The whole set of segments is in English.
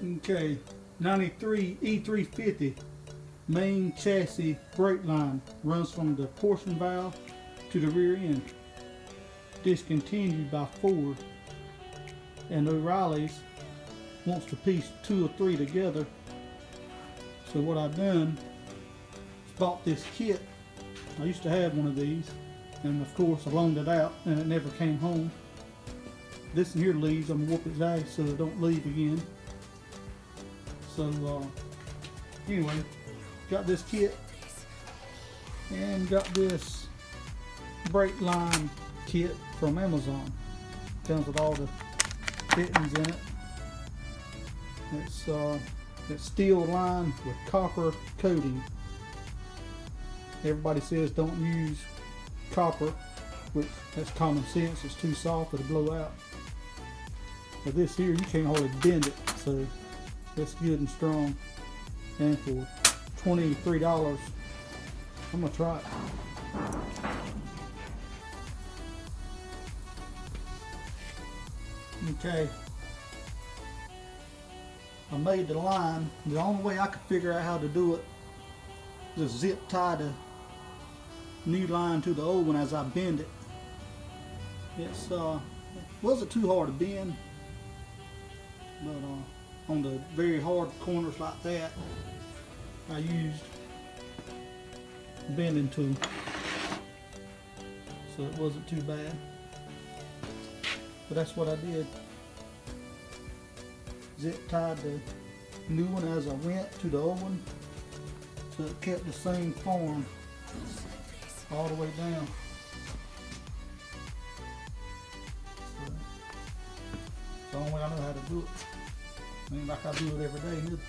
Okay, 93 E350 main chassis brake line runs from the portion valve to the rear end. Discontinued by Ford, and O'Reilly's wants to piece 2 or 3 together. So what I've done is bought this kit. I used to have one of these, and of course I loaned it out and it never came home. This one here leaves. I'm gonna whoop its ass so it don't leave again. So anyway, got this kit and got this brake line kit from Amazon. Comes with all the fittings in it. It's steel lined with copper coating. Everybody says don't use copper, which that's common sense. It's too soft, it'll blow out. But this here, you can't hardly bend it, so it's good and strong. And for $23, I'm gonna try it. Okay, I made the line. The only way I could figure out how to do it is zip tie the new line to the old one as I bend it. It's wasn't too hard to bend, but on the very hard corners like that, I used bending tool, so it wasn't too bad. But that's what I did. Zip tied the new one as I went to the old one, so it kept the same form all the way down. So, it's the only way I know how to do it. I mean, like I do it every day neither.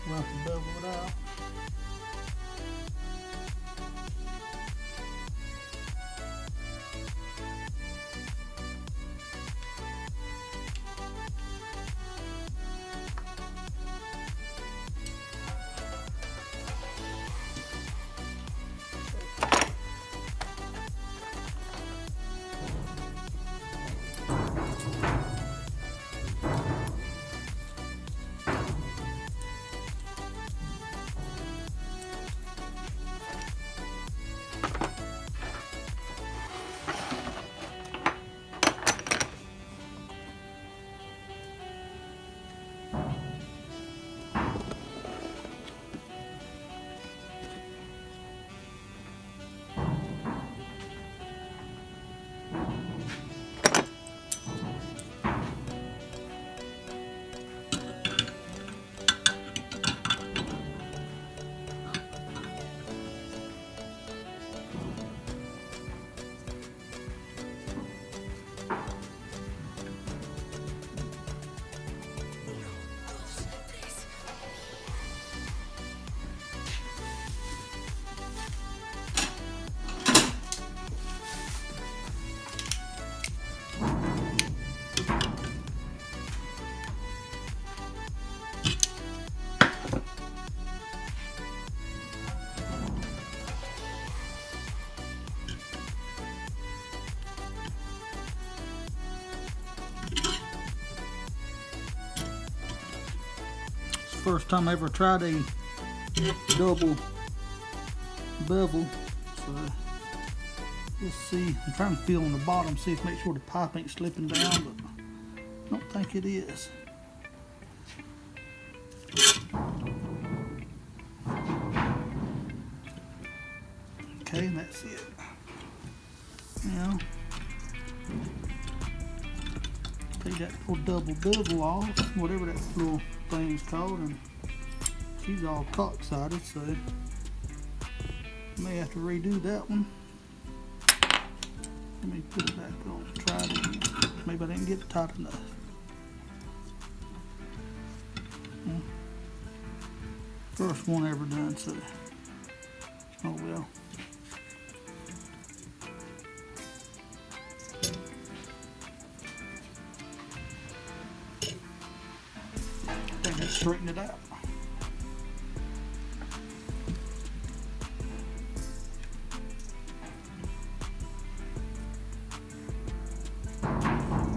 We'll have to bevel it out. First time I ever tried a double bevel. So let's see. I'm trying to feel on the bottom, see if make sure the pipe ain't slipping down, but I don't think it is. Okay, that's it. Now, take that little double bevel off, whatever that little thing's called, and she's all cock-sided, so may have to redo that one. Let me put it back on, try it again. Maybe I didn't get it tight enough. First one ever done, so oh well. I think I straightened it out.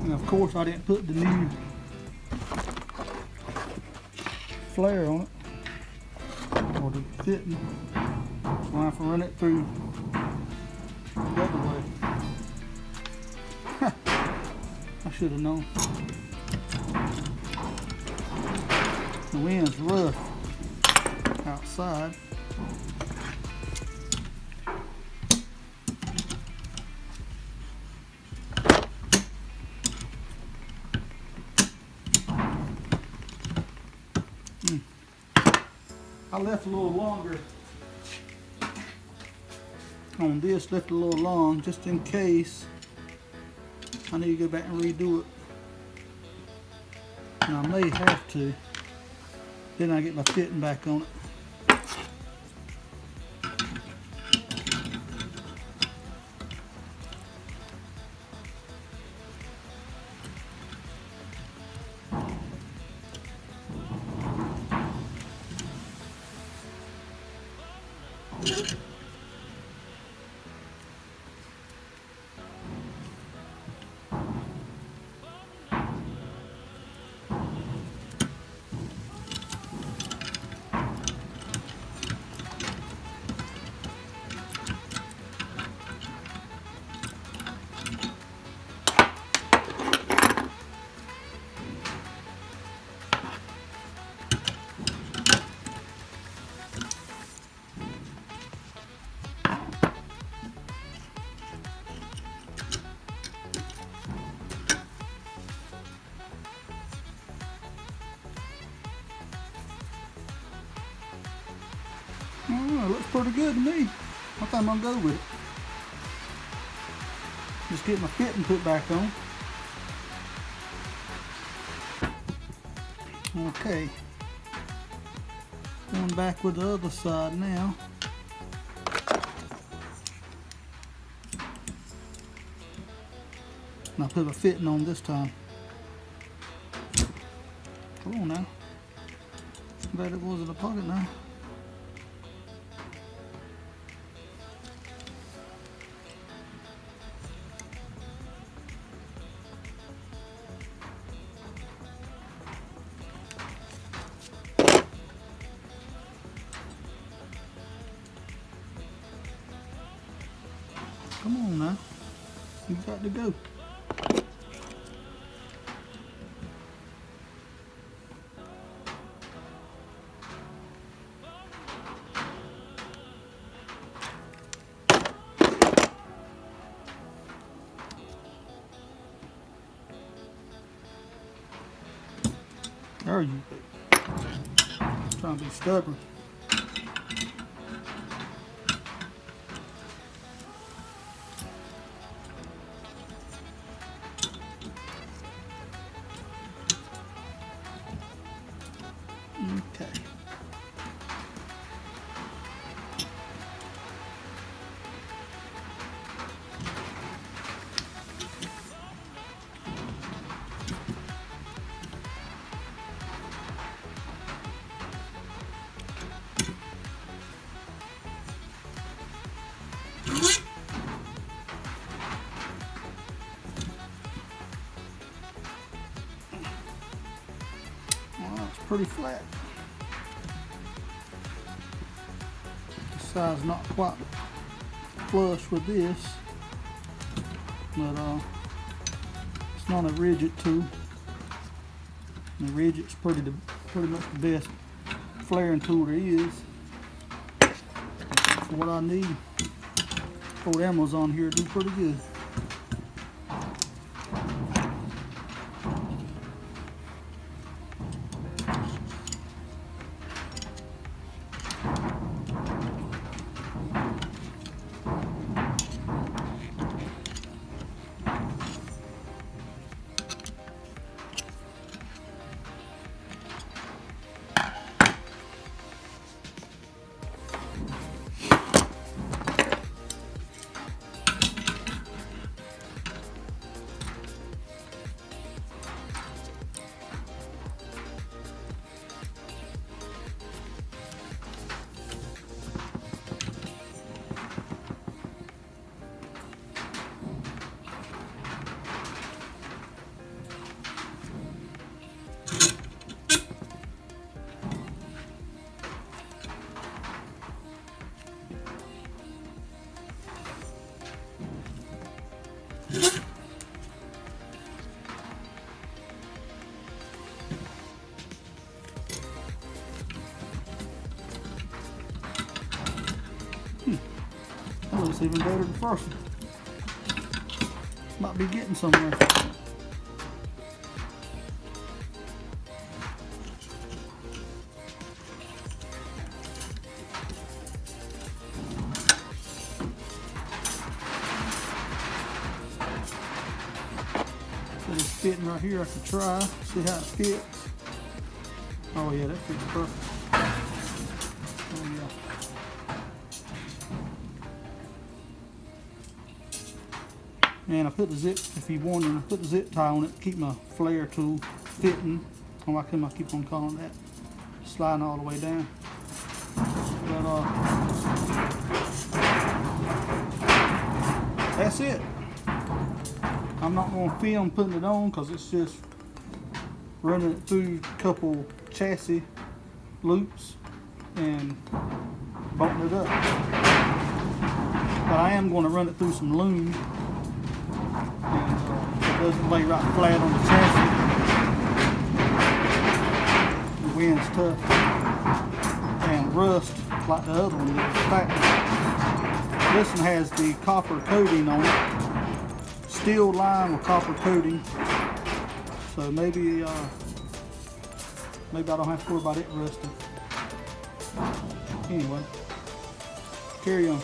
And of course I didn't put the new flare on it, or the fitting, so I have to run it through the other way. I should have known. The wind's rough outside. I left a little longer on this, left a little long just in case I need to go back and redo it. And I may have to. Then I get my fitting back on it. Oh, it looks pretty good to me. I think I'm gonna go with it. Just get my fitting put back on. Okay. Going back with the other side now. And I'll put my fitting on this time. Come on now. Bet it was in the pocket now. Come on now. You got to go. There you go. Trying to be stubborn. Okay. Well, it's pretty flat. side's not quite flush with this, but it's not a rigid tool. And the rigid's pretty much the best flaring tool there is. For what I need, old Amazon here do pretty good. That looks even better than the first one. Might be getting somewhere. So it's fitting right here. I can try, see how it fits. Oh yeah, that fits perfect. Oh yeah. And I put the zip, if you're wondering, I put the zip tie on it to keep my flare tool fitting. Or I keep on calling that, sliding all the way down. But that's it. I'm not going to film putting it on because it's just running it through a couple chassis loops and bolting it up. But I am going to run it through some loom. And so it doesn't lay right flat on the chassis. The wind's tough and rust like the other one did. In fact, this one has the copper coating on it, steel line with copper coating. So maybe I don't have to worry about it rusting. Anyway, carry on.